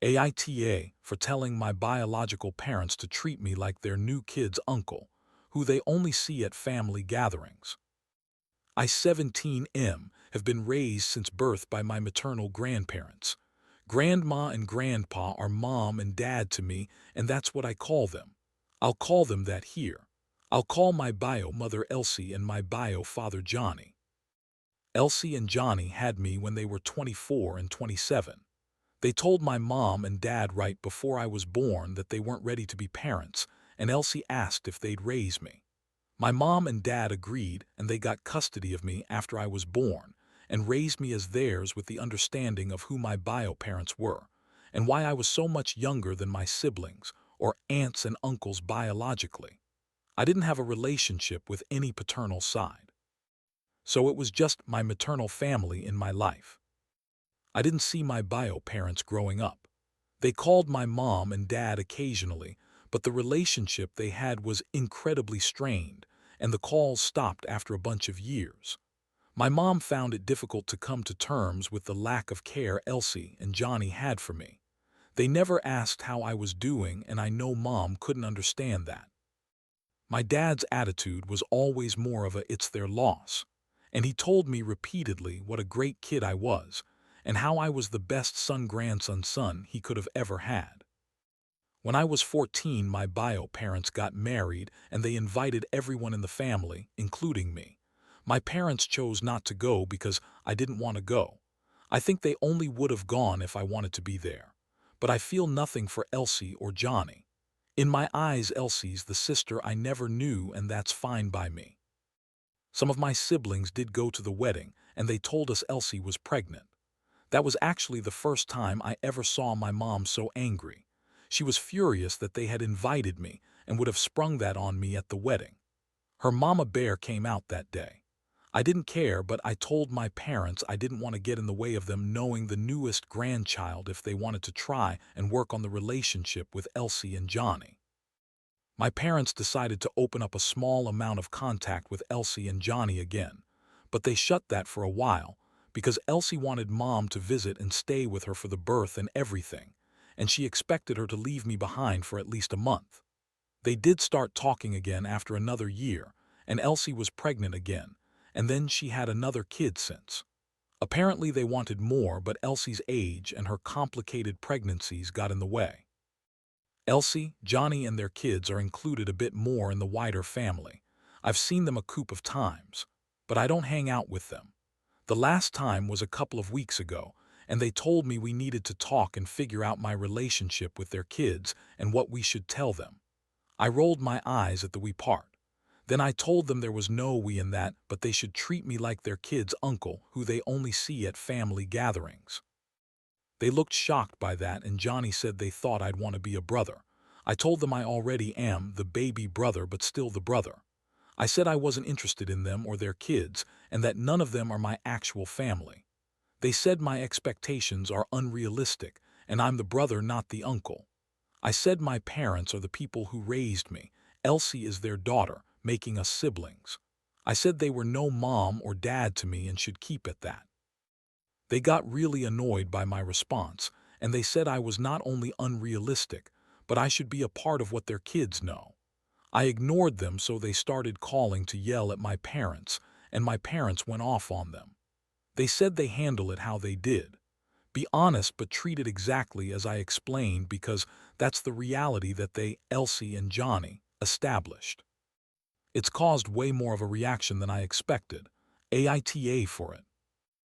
AITA for telling my biological parents to treat me like their new kid's uncle, who they only see at family gatherings. I 17M have been raised since birth by my maternal grandparents. Grandma and grandpa are mom and dad to me, and that's what I call them. I'll call them that here. I'll call my bio mother Elsie and my bio father Johnny. Elsie and Johnny had me when they were 24 and 27. They told my mom and dad right before I was born that they weren't ready to be parents, and Elsie asked if they'd raise me. My mom and dad agreed, and they got custody of me after I was born and raised me as theirs with the understanding of who my bio parents were and why I was so much younger than my siblings or aunts and uncles biologically. I didn't have a relationship with any paternal side, so it was just my maternal family in my life. I didn't see my bio parents growing up. They called my mom and dad occasionally, but the relationship they had was incredibly strained, and the calls stopped after a bunch of years. My mom found it difficult to come to terms with the lack of care Elsie and Johnny had for me. They never asked how I was doing, and I know mom couldn't understand that. My dad's attitude was always more of a "it's their loss," and he told me repeatedly what a great kid I was and how I was the best son he could have ever had. When I was 14, my bio parents got married and they invited everyone in the family, including me. My parents chose not to go because I didn't want to go. I think they only would have gone if I wanted to be there. But I feel nothing for Elsie or Johnny. In my eyes, Elsie's the sister I never knew, and that's fine by me. Some of my siblings did go to the wedding, and they told us Elsie was pregnant. That was actually the first time I ever saw my mom so angry. She was furious that they had invited me and would have sprung that on me at the wedding. Her mama bear came out that day. I didn't care, but I told my parents I didn't want to get in the way of them knowing the newest grandchild if they wanted to try and work on the relationship with Elsie and Johnny. My parents decided to open up a small amount of contact with Elsie and Johnny again, but they shut that for a while because Elsie wanted mom to visit and stay with her for the birth and everything, and she expected her to leave me behind for at least a month. They did start talking again after another year, and Elsie was pregnant again, and then she had another kid since. Apparently they wanted more, but Elsie's age and her complicated pregnancies got in the way. Elsie, Johnny, and their kids are included a bit more in the wider family. I've seen them a couple of times, but I don't hang out with them. The last time was a couple of weeks ago, and they told me we needed to talk and figure out my relationship with their kids and what we should tell them. I rolled my eyes at the "we" part. Then I told them there was no "we" in that, but they should treat me like their kid's uncle, who they only see at family gatherings. They looked shocked by that, and Johnny said they thought I'd want to be a brother. I told them I already am the baby brother, but still the brother. I said I wasn't interested in them or their kids, and that none of them are my actual family. They said my expectations are unrealistic, and I'm the brother, not the uncle. I said my parents are the people who raised me. Elsie is their daughter, making us siblings. I said they were no mom or dad to me and should keep it that. They got really annoyed by my response, and they said I was not only unrealistic, but I should be a part of what their kids know. I ignored them, so they started calling to yell at my parents, and my parents went off on them. They said they handle it how they did. Be honest, but treat it exactly as I explained, because that's the reality that they, Elsie and Johnny, established. It's caused way more of a reaction than I expected. AITA for it.